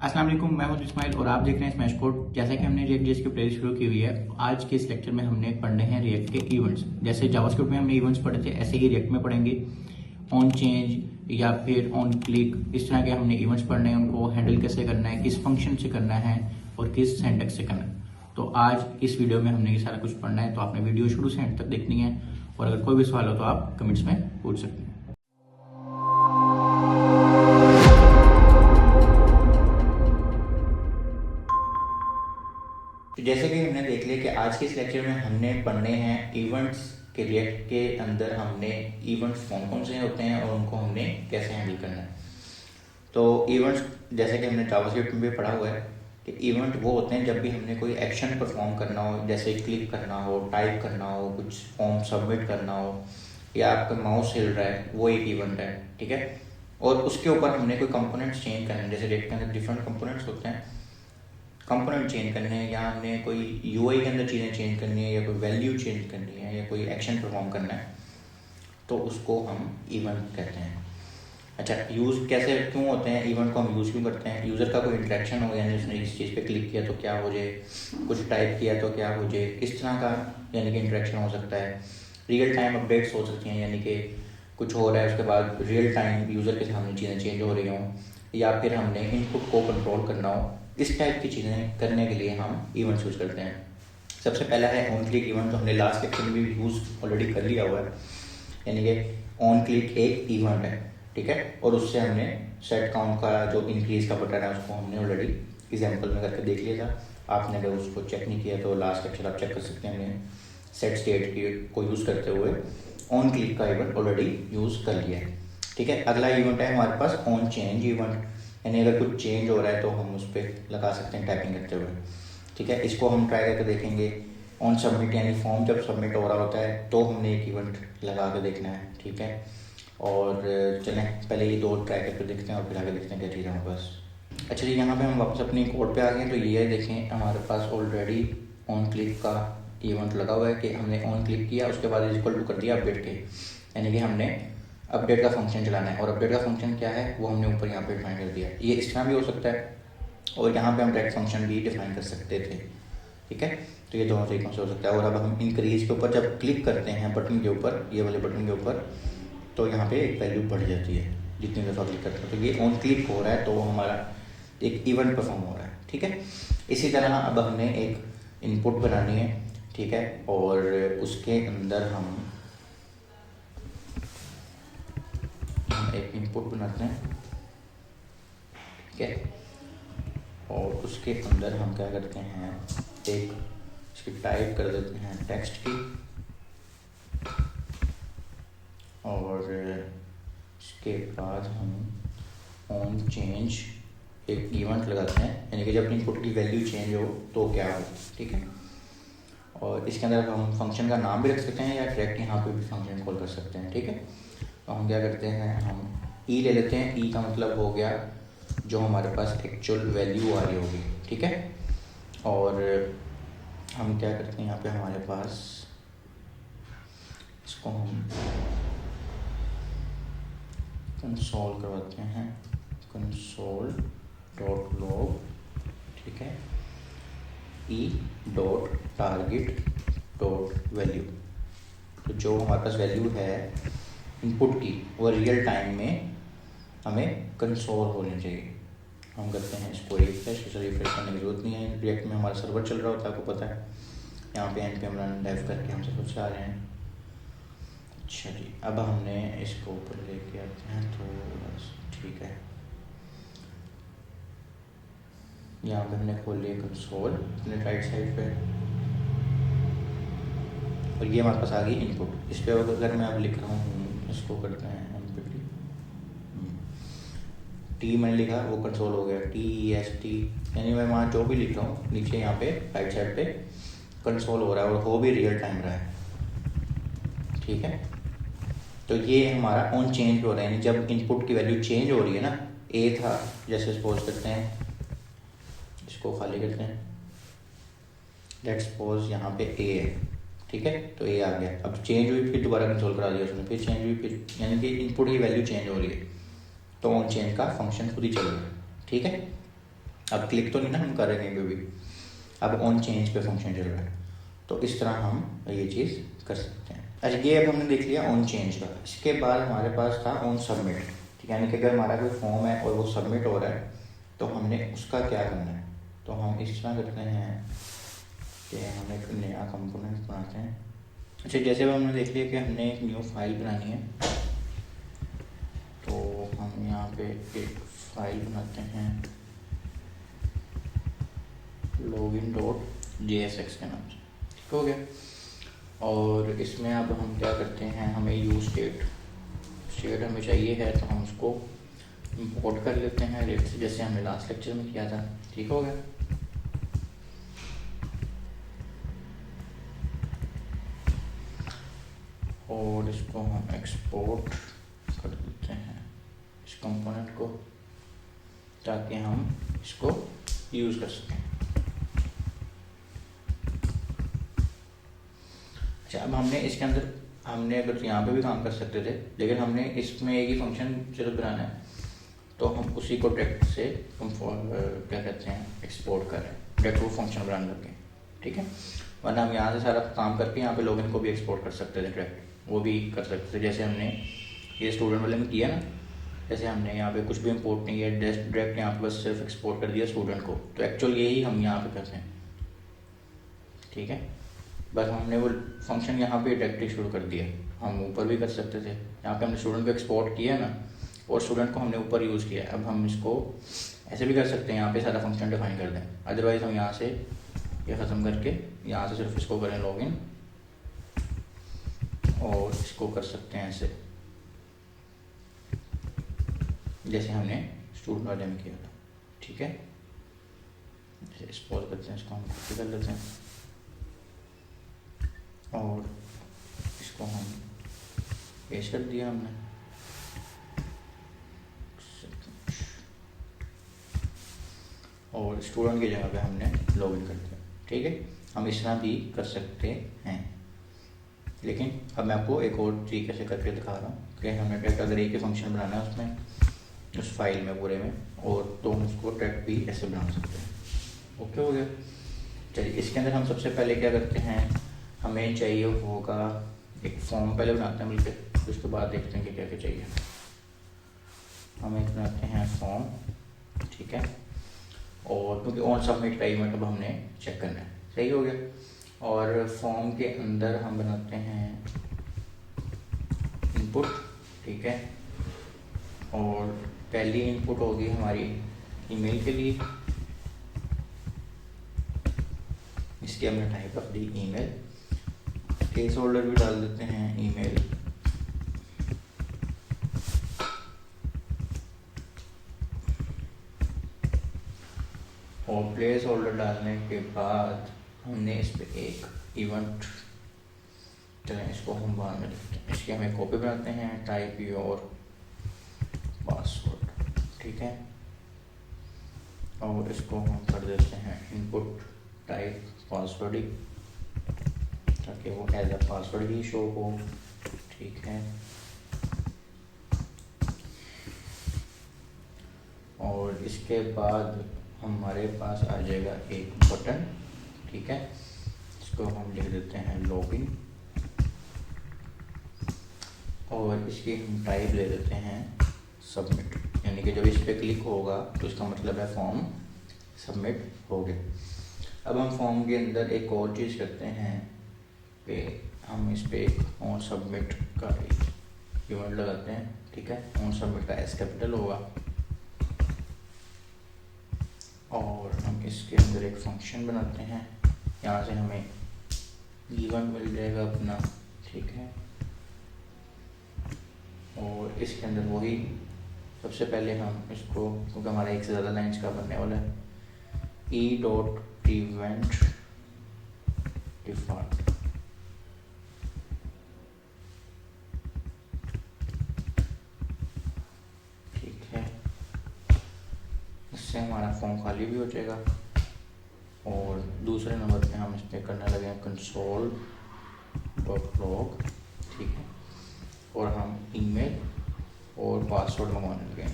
अस्सलाम वालेकुम, मैं हूं इस्माइल और आप देख रहे हैं स्मैश कोड। जैसा कि हमने रिएक्ट जेएस की प्लेलिस्ट शुरू की हुई है, आज के इस लेक्चर में हमने पढ़ने हैं रिएक्ट के इवेंट्स। जैसे जावास्क्रिप्ट में हमने इवेंट्स पढ़े थे, ऐसे ही रिएक्ट में पढ़ेंगे। ऑन चेंज या फिर ऑन क्लिक, इस तरह के हमने इवेंट्स पढ़ने हैं। उनको हैंडल कैसे करना है, किस फंक्शन से करना है और किस सिंटैक्स से करना है। तो आज इस वीडियो में हमने ये सारा कुछ पढ़ना है, तो आपने वीडियो शुरू से एंड तक देखनी है। और अगर कोई भी सवाल हो तो आप कमेंट्स में पूछ सकते हैं। तो जैसे कि हमने देख लिया कि आज के इस लेक्चर में हमने पढ़ने हैं इवेंट्स के। रिएक्ट के अंदर हमने इवेंट्स कौन कौन से होते हैं और उनको हमने कैसे हैंडल करना है। तो इवेंट्स जैसे कि हमने जावास्क्रिप्ट में भी पढ़ा हुआ है कि इवेंट वो होते हैं जब भी हमने कोई एक्शन परफॉर्म करना हो, जैसे क्लिक करना हो, टाइप करना हो, कुछ फॉर्म सबमिट करना हो, या आपका माउस हिल रहा है, वो एक इवेंट है। ठीक है। और उसके ऊपर हमने कोई कंपोनेंट्स चेंज करने हैं। जैसे रिएक्ट के अंदर डिफरेंट कंपोनेंट्स होते हैं, कंपोनेंट चेंज करने हैं, या हमने कोई यूआई के अंदर चीज़ें चेंज करनी है, या कोई वैल्यू चेंज करनी है, या कोई एक्शन परफॉर्म करना है, तो उसको हम इवेंट कहते हैं। अच्छा, यूज़ कैसे क्यों होते हैं, इवेंट को हम यूज़ क्यों करते हैं? यूज़र का कोई इंटरेक्शन हो, यानी उसने इस चीज़ पे क्लिक किया तो क्या हो जाए, कुछ टाइप किया तो क्या हो जाए, इस तरह का यानी कि इंटरेक्शन हो सकता है। रियल टाइम अपडेट्स हो सकती हैं, यानी कि कुछ हो रहा है उसके बाद रियल टाइम यूज़र के सामने चीज़ें चेंज हो रही हों, या फिर हमने इनपुट को कंट्रोल करना हो। इस टाइप की चीज़ें करने के लिए हम इवेंट्स यूज़ करते हैं। सबसे पहला है ऑन क्लिक इवेंट, तो हमने लास्ट लेक्चर में भी यूज़ ऑलरेडी कर लिया हुआ है। यानी कि ऑन क्लिक एक इवेंट है, ठीक है। और उससे हमने सेट काउंट का जो इंक्रीज का बटन है उसको हमने ऑलरेडी एग्जाम्पल में करके देख लिया था। आपने अगर उसको चेक नहीं किया तो लास्ट लेक्चर आप चेक कर सकते हैं। हमने सेट स्टेट को यूज़ करते हुए ऑन क्लिक का इवेंट ऑलरेडी यूज़ कर लिया है, ठीक है। अगला इवेंट है हमारे पास ऑन चेंज इवेंट, यानी अगर कुछ चेंज हो रहा है तो हम उस पर लगा सकते हैं टाइपिंग करते हुए, ठीक है। इसको हम ट्राई करके देखेंगे। ऑन सबमिट, यानी फॉर्म जब सबमिट हो रहा होता है तो हमने एक इवेंट लगा के देखना है, ठीक है। और चलें पहले ये दो ट्राई करके देखते हैं और फिर आगे देखते हैं क्या चीज़ है हमारे पास। अच्छा जी, यहाँ पे हम वापस अपनी कोड पे आ गए। तो ये देखें हमारे पास ऑलरेडी ऑन क्लिक का इवेंट लगा हुआ है कि हमने ऑन क्लिक किया, उसके बाद इक्वल टू कर दिया अपडेट के, यानी कि हमने अपडेट का फंक्शन चलाना है। और अपडेट का फंक्शन क्या है वो हमने ऊपर यहाँ पे डिफाइन कर दिया। ये इस तरह भी हो सकता है और यहाँ पे हम डायरेक्ट फंक्शन भी डिफाइन कर सकते थे, ठीक है। तो ये दोनों तरीकों से हो सकता है। और अब हम इंक्रीज के ऊपर जब क्लिक करते हैं बटन के ऊपर, ये वाले बटन के ऊपर, तो यहाँ पे एक वैल्यू बढ़ जाती है जितनी दफ़ा क्लिक करते हैं। तो ये ऑन क्लिक हो रहा है तो हमारा एक इवेंट परफॉर्म हो रहा है, ठीक है। इसी तरह अब हमने एक इनपुट बनानी है, ठीक है। और उसके अंदर हम एक इनपुट बनाते हैं, ठीक है। और उसके अंदर हम क्या करते हैं, एक इसकी टाइप कर देते हैं टेक्स्ट की, और इसके बाद हम ऑन चेंज एक इवेंट लगाते हैं, यानी कि जब इनपुट की वैल्यू चेंज हो तो क्या हो, ठीक है। और इसके अंदर हम फंक्शन का नाम भी रख सकते हैं या डायरेक्ट यहाँ पे भी फंक्शन कॉल कर सकते हैं, ठीक है। तो हम क्या करते हैं, हम ई ले लेते हैं। ई का मतलब हो गया जो हमारे पास एक्चुअल वैल्यू आ रही होगी, ठीक है। और हम क्या करते हैं, यहाँ पे हमारे पास इसको हम कंसोल करवाते हैं, कंसोल डॉट लॉग, ठीक है, E dot target dot value. तो जो हमारे पास वैल्यू है इनपुट की वो रियल टाइम में हमें कंसोल होनी चाहिए। हम करते हैं इसको रिफ्रेश, इसे रिफ्रेश करने की जरूरत नहीं है, रिएक्ट में हमारा सर्वर चल रहा होता है, आपको पता है। यहाँ पे npm run dev करके हम सब कुछ आ रहे हैं। अच्छा जी, अब हमने इसको ऊपर लेके आते हैं तो बस ठीक है। यहाँ पे हमने खोल लिया कंसोल अपने राइट साइड पे, और ये हमारे पास आ गई इनपुट। इस पर अगर मैं अब लिख रहा हूँ, इसको करते हैं टी मैंने लिखा वो कंसोल हो गया, TEST, यानी मैं वहाँ जो भी लिख रहा हूँ नीचे यहाँ पे राइट साइड पे कंसोल हो रहा है और हो भी रियल टाइम रहा है, ठीक है। तो ये हमारा ऑन चेंज हो रहा है, यानी जब इनपुट की वैल्यू चेंज हो रही है ना, ए था जैसे सपोज करते हैं, इसको खाली करते हैं, लेट्स सपोज यहाँ पे ए है, ठीक है। तो ए आ गया, अब चेंज हुई, फिर दोबारा कंसोल करा दिया उसने, फिर चेंज हुई, फिर यानी कि इनपुट की वैल्यू चेंज हो रही है, तो ऑन चेंज का फंक्शन खुद ही चल रहा है, ठीक है। अब क्लिक तो नहीं ना हम कर रहे हैं कहीं पे भी, अब ऑन चेंज पे फंक्शन चल रहा है। तो इस तरह हम ये चीज़ कर सकते हैं। अच्छा, ये अब हमने देख लिया ऑन चेंज का। इसके बाद हमारे पास था ऑन सबमिट, ठीक है, यानी कि अगर हमारा कोई फॉर्म है और वो सबमिट हो रहा है तो हमने उसका क्या करना है। तो हम इस तरह करते हैं कि हम एक नया कंपोनेंट बनाते हैं। अच्छा, जैसे अब हमने देख लिया कि हमने एक न्यू फाइल बनानी है, तो हम यहाँ पे एक फाइल बनाते हैं login.jsx के नाम से, ठीक हो गया। और इसमें अब हम क्या करते हैं, हमें यूज स्टेट हमें चाहिए है, तो हम उसको इंपोर्ट कर लेते हैं रेट से, जैसे हमने लास्ट लेक्चर में किया था, ठीक हो गया। और इसको हम एक्सपोर्ट कर देते हैं इस कंपोनेंट को, ताकि हम इसको यूज़ कर सकें। अच्छा, अब हमने इसके अंदर अगर यहाँ पे भी काम कर सकते थे, लेकिन हमने इसमें एक ही फंक्शन सिर्फ बनाना है, तो हम उसी को डायरेक्ट से क्या कहते हैं एक्सपोर्ट कर रहे हैं, डायरेक्ट वो फंक्शन बनाने लगे, ठीक है। वरना हम यहाँ से सारा काम करके यहाँ पे लॉगिन को भी एक्सपोर्ट कर सकते थे डायरेक्ट, वो भी कर सकते थे, जैसे हमने ये स्टूडेंट वाले में किया ना। जैसे हमने यहाँ पे कुछ भी इंपोर्ट नहीं किया, डायरेक्ट यहाँ पे बस सिर्फ एक्सपोर्ट कर दिया स्टूडेंट को, तो एक्चुअल यही हम यहाँ पे करते हैं, ठीक है। बस हमने वो फंक्शन यहाँ पे डायरेक्टली शुरू कर दिया। हम ऊपर भी कर सकते थे, यहाँ पे हमने स्टूडेंट को एक्सपोर्ट किया ना, और स्टूडेंट को हमने ऊपर यूज़ किया। अब हम इसको ऐसे भी कर सकते हैं, यहाँ पे सारा फंक्शन डिफाइन कर दें। अदरवाइज़ हम यहाँ से ये ख़त्म करके यहाँ से सिर्फ इसको करें लॉगिन, और इसको कर सकते हैं ऐसे, जैसे हमने स्टूडेंट वाले में किया था, ठीक है। एक्सपोर्ट करते हैं, इसको हम कॉपी कर लेते हैं, और इसको हम पेश कर दिया हमने। और स्टूडेंट की जगह पे हमने लॉगिन कर दिया, ठीक है। हम इस तरह भी कर सकते हैं, लेकिन अब मैं आपको एक और तरीके से करके दिखा रहा हूँ कि हमने डायरेक्ट अगर एक ही फंक्शन बनाना है उसमें, उस फाइल में पूरे में, और तो हम उसको डायरेक्ट भी ऐसे बना सकते हैं। ओके हो गया। चलिए, इसके अंदर हम सबसे पहले क्या करते हैं, हमें चाहिए होगा एक फॉर्म पहले बनाते हैं मिलकर, उसके बाद देखते हैं कि क्या क्या चाहिए। हम एक बनाते हैं फॉर्म, ठीक है। और क्योंकि ऑन सबमिट का इवेंट अब हमने चेक करना है, सही हो गया। और फॉर्म के अंदर हम बनाते हैं इनपुट, ठीक है। और पहली इनपुट होगी हमारी ईमेल के लिए, इसके हमने type of the email, place holder भी डाल देते हैं ईमेल, और प्लेस होल्डर डालने के बाद हमने इस पर एक इवेंट, चलें इसको हम बाद में लिखते हैं। इसकी हम एक कॉपी बनाते हैं, टाइप योर पासवर्ड, ठीक है। और इसको हम कर देते हैं इनपुट टाइप पासवर्ड ही, ताकि वो एज अ पासवर्ड ही शो हो, ठीक है। और इसके बाद हमारे पास आ जाएगा एक बटन, ठीक है। इसको हम लिख देते हैं लॉगिन, और इसकी हम टाइप ले देते हैं सबमिट, यानी कि जब इस पर क्लिक होगा तो इसका मतलब है फॉर्म सबमिट हो गया। अब हम फॉर्म के अंदर एक और चीज़ करते हैं कि हम इस पर एक ऑन सबमिट का इवेंट लगाते हैं, ठीक है। ऑन सबमिट का एस कैपिटल होगा, और हम इसके अंदर एक फंक्शन बनाते हैं, यहाँ से हमें इवेंट मिल जाएगा अपना, ठीक है। और इसके अंदर वही सबसे पहले हम इसको, क्योंकि हमारा एक से ज़्यादा लाइन्स का बनने वाला है, ई डॉट इवेंट डिफॉल्ट, ठीक है। इससे हमारा फॉर्म खाली भी हो जाएगा। और दूसरे नंबर पे हम इस पर करने लगे कंसोल डॉट लॉग, ठीक है। और हम ईमेल और पासवर्ड मंगवाने लगे।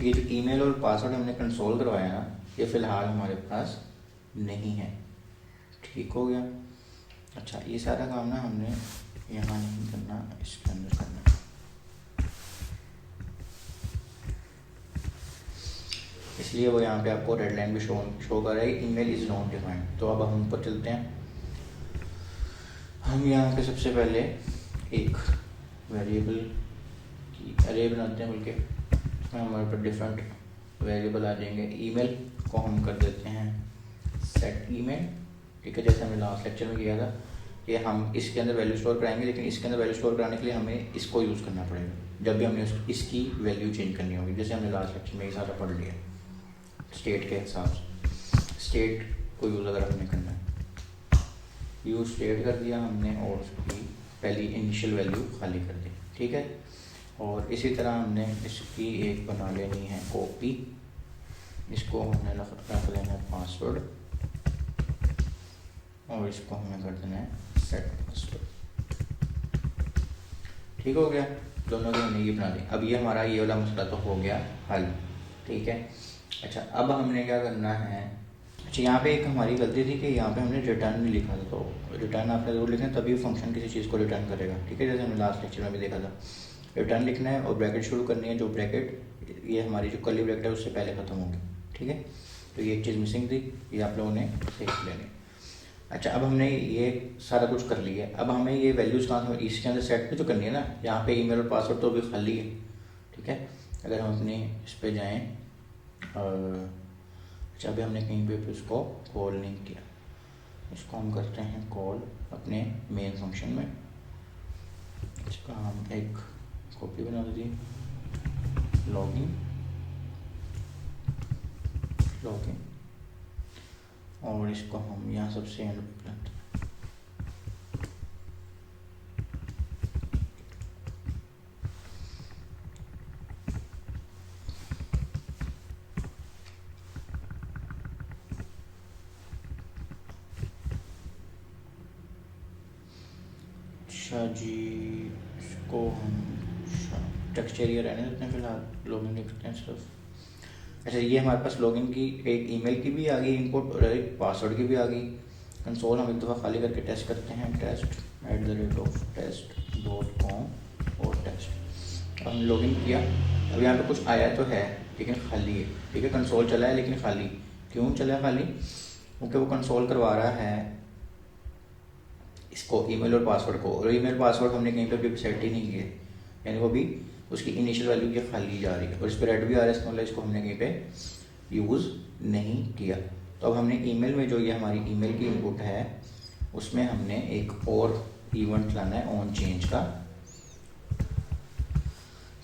ये जो ईमेल और पासवर्ड हमने कंसोल करवाया ना, ये फ़िलहाल हमारे पास नहीं है। ठीक हो गया। अच्छा, ये सारा काम ना हमने यहाँ नहीं करना, इसके अंदर करना। इसलिए वो यहाँ पे आपको रेड लाइन भी शो कर रहा है, ईमेल इज़ नॉट डिफाइंड। तो अब हम ऊपर चलते हैं। हम यहाँ पे सबसे पहले एक वेरिएबल की अरे बनाते हैं, बल्कि इसमें हमारे पास डिफरेंट वेरिएबल आ जाएंगे। ईमेल को हम कर देते हैं सेट ईमेल। ठीक है, जैसे हमने लास्ट लेक्चर में किया था कि हम इसके अंदर वैल्यू स्टोर कराएंगे, लेकिन इसके अंदर वैल्यू स्टोर कराने के लिए हमें इसको यूज़ करना पड़ेगा जब भी हमने इसकी वैल्यू चेंज करनी होगी। जैसे हमने लास्ट लेक्चर में ये सारा पढ़ लिया स्टेट के हिसाब से। स्टेट को यूज़ अगर हमने करना है, यूज़ स्टेट कर दिया हमने और उसकी पहली इनिशियल वैल्यू खाली कर दी। ठीक है, और इसी तरह हमने इसकी एक बना लेनी है कॉपी। इसको हमने रख लेना है पासवर्ड और इसको हमें कर देना है सेट पासवर्ड। ठीक हो गया, दोनों की हमने ये बना दी। अब ये हमारा ये वाला मसला तो हो गया हल। ठीक है, अच्छा अब हमने क्या करना है। अच्छा, यहाँ पे एक हमारी गलती थी कि यहाँ पे हमने रिटर्न नहीं लिखा था, तो रिटर्न आपने ज़रूर लिखना, तभी फंक्शन किसी चीज़ को रिटर्न करेगा। ठीक है, जैसे हमने लास्ट लेक्चर में भी देखा था, रिटर्न लिखना है और ब्रैकेट शुरू करनी है। जो ब्रैकेट ये हमारी जो कर्ली ब्रैकेट है उससे पहले ख़त्म होगी। ठीक है, तो ये एक चीज़ मिसिंग थी, ये आप लोगों ने सीख लेनी। अच्छा, अब हमने ये सारा कुछ कर लिया। अब हमें ये वैल्यूज़ कहाँ से इसके अंदर सेट तो करनी है ना। यहाँ पे ईमेल और पासवर्ड तो अभी खाली है। ठीक है, अगर हम अपने इस पर जाएँ, अच्छा अभी हमने कहीं पे इसको कॉल नहीं किया, इसको हम करते हैं कॉल अपने मेन फंक्शन में। इसका हम एक कॉपी बना दीजिए, लॉगिन और इसको हम यहाँ सबसे एंड पे लाते हैं। अच्छा जी, इसको हम टेक्स्ट एरिया रहने देते हैं फिलहाल, लॉगिन लिखते हैं सिर्फ। अच्छा, ये हमारे पास लॉगिन की एक ईमेल की भी आ गई इनपुट और एक पासवर्ड की भी आ गई। कंसोल हम एक दफ़ा खाली करके टेस्ट करते हैं, test@test.com और टेस्ट। हमने लॉगिन किया, अब यहाँ पे कुछ आया तो है लेकिन खाली है। ठीक है, कंसोल चला है लेकिन खाली। क्यों चला है खाली? क्योंकि वो कंसोल करवा रहा है इसको ईमेल और पासवर्ड को, और ईमेल पासवर्ड हमने कहीं पर भी सेट ही नहीं किए, यानी वो भी उसकी इनिशियल वैल्यू ये खाली जा रही है और इस पर रेड भी आ रहा है, इसका मतलब इसको हमने कहीं पे यूज़ नहीं किया। तो अब हमने ईमेल में जो ये हमारी ईमेल की इनपुट है उसमें हमने एक और इवेंट लाना है ऑन चेंज का।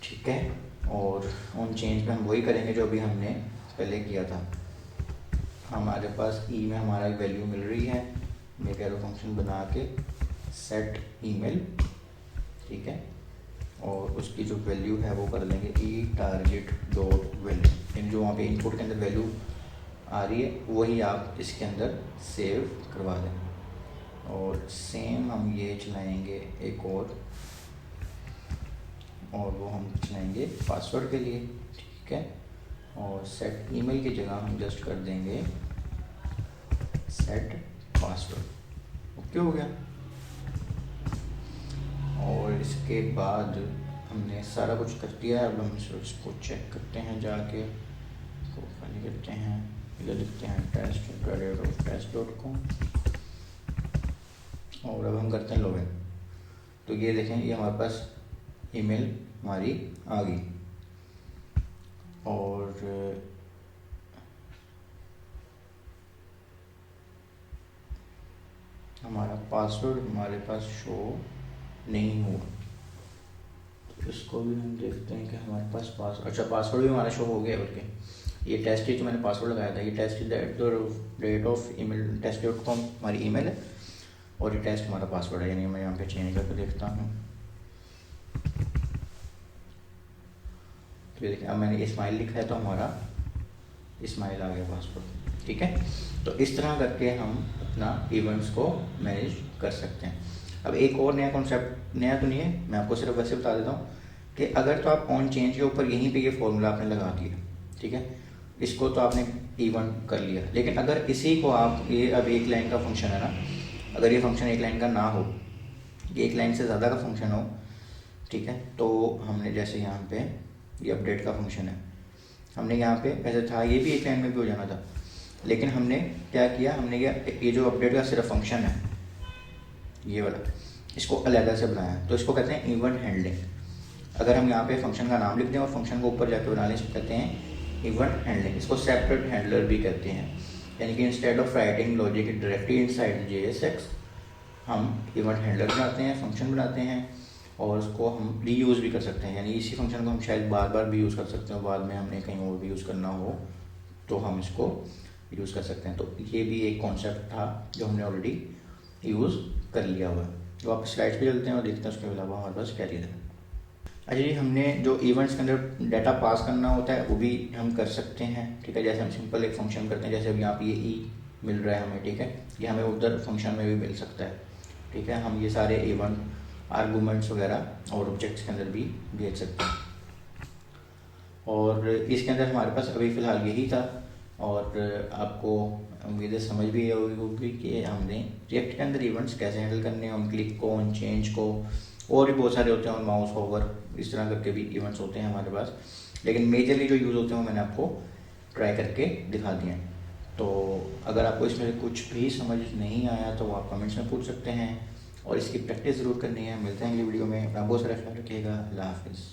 ठीक है, और ऑन चेंज में हम वही करेंगे जो अभी हमने पहले किया था। हमारे पास ई में हमारा एक वैल्यू मिल रही है, मेक एरो फंक्शन बना के सेट ईमेल। ठीक है, और उसकी जो वैल्यू है वो कर लेंगे ई टारगेट डॉट वैल्यू, यानी जो वहाँ पे इनपुट के अंदर वैल्यू आ रही है वही आप इसके अंदर सेव करवा दें। और सेम हम ये चलाएंगे एक और वो हम चलाएंगे पासवर्ड के लिए। ठीक है, और सेट ईमेल की जगह हम जस्ट कर देंगे सेट पासवर्ड। ओके हो गया। और इसके बाद हमने सारा कुछ कर दिया है। अब हम इसको चेक करते हैं, जाके इसको खाली करते हैं, इधर लिखते हैं test.com और अब हम करते हैं लॉगिन। तो ये देखें, ये हमारे पास ईमेल हमारी आ गई और हमारा पासवर्ड हमारे पास शो नहीं हुआ। तो इसको भी हम देखते हैं कि हमारे पास पासवर्ड भी हमारा शो हो गया। बल्कि ये टेस्ट जो मैंने पासवर्ड लगाया था, ये test@email test.com हमारी ईमेल है और ये टेस्ट हमारा पासवर्ड है, यानी मैं यहाँ पे चेंज करके देखता हूँ। तो ये देखिए, अब मैंने इस्माइल लिखा है तो हमारा इस्माइल आ गया पासवर्ड। ठीक है, तो इस तरह करके हम अपना इवेंट्स को मैनेज कर सकते हैं। अब एक और नया कॉन्सेप्ट, नया तो नहीं है, मैं आपको सिर्फ वैसे बता देता हूँ कि अगर तो आप ऑन चेंज के ऊपर यहीं पे ये फॉर्मूला आपने लगा दिया, ठीक है। इसको तो आपने इवेंट कर लिया, लेकिन अगर इसी को आप, ये अब एक लाइन का फंक्शन है ना, अगर ये फंक्शन एक लाइन का ना हो, ये एक लाइन से ज़्यादा का फंक्शन हो, ठीक है, तो हमने जैसे यहाँ पे ये अपडेट का फंक्शन है, हमने यहाँ पे ऐसे था, ये भी एक लाइन में भी हो जाना था, लेकिन हमने क्या किया, हमने ये जो अपडेट का सिर्फ फंक्शन है ये वाला, इसको अलग से बनाया, तो इसको कहते हैं इवेंट हैंडलिंग। अगर हम यहाँ पे फंक्शन का नाम लिख दें और फंक्शन को ऊपर जाके बना लें, इसको कहते हैं इवेंट हैंडलिंग। इसको सेपरेट हैंडलर भी कहते हैं, यानी कि instead of writing logic directly inside JSX, हम इवेंट हैंडलर बनाते हैं, फंक्शन बनाते हैं, और उसको हम रीयूज़ भी कर सकते हैं, यानी इसी फंक्शन को हम शायद बार बार भी यूज़ कर सकते हैं, बाद में हमने कहीं और भी यूज़ करना हो तो हम इसको यूज़ कर सकते हैं। तो ये भी एक कॉन्सेप्ट था जो हमने ऑलरेडी यूज़ कर लिया हुआ है। तो आप स्लाइड्स पे चलते हैं और देखते हैं उसके अलावा हमारे पास क्या चीज़ है। अच्छा जी, हमने जो इवेंट्स के अंदर डाटा पास करना होता है वो भी हम कर सकते हैं, ठीक है। जैसे हम सिंपल एक फंक्शन करते हैं, जैसे अभी यहाँ पे ये मिल रहा है हमें, ठीक है, ये हमें उधर फंक्शन में भी मिल सकता है, ठीक है। हम ये सारे इवेंट आर्गूमेंट्स वगैरह और ऑब्जेक्ट्स के अंदर भी भेज सकते हैं, और इसके अंदर हमारे पास अभी फ़िलहाल यही था। और आपको उम्मीद है समझ भी होगी कि हमने रिएक्ट के अंदर इवेंट्स कैसे हैंडल करने हैं, उन क्लिक को, उन चेंज को, और भी बहुत सारे होते हैं, और माउस ओवर, इस तरह करके भी इवेंट्स होते हैं हमारे पास, लेकिन मेजरली जो यूज़ होते हैं वो मैंने आपको ट्राई करके दिखा दिए हैं। तो अगर आपको इसमें कुछ भी समझ नहीं आया तो आप कमेंट्स में पूछ सकते हैं, और इसकी प्रैक्टिस ज़रूर करनी है। मिलते हैं अगली वीडियो में, अपना बहुत सारा ख्याल रखिएगा। अल्लाह हाफिज़।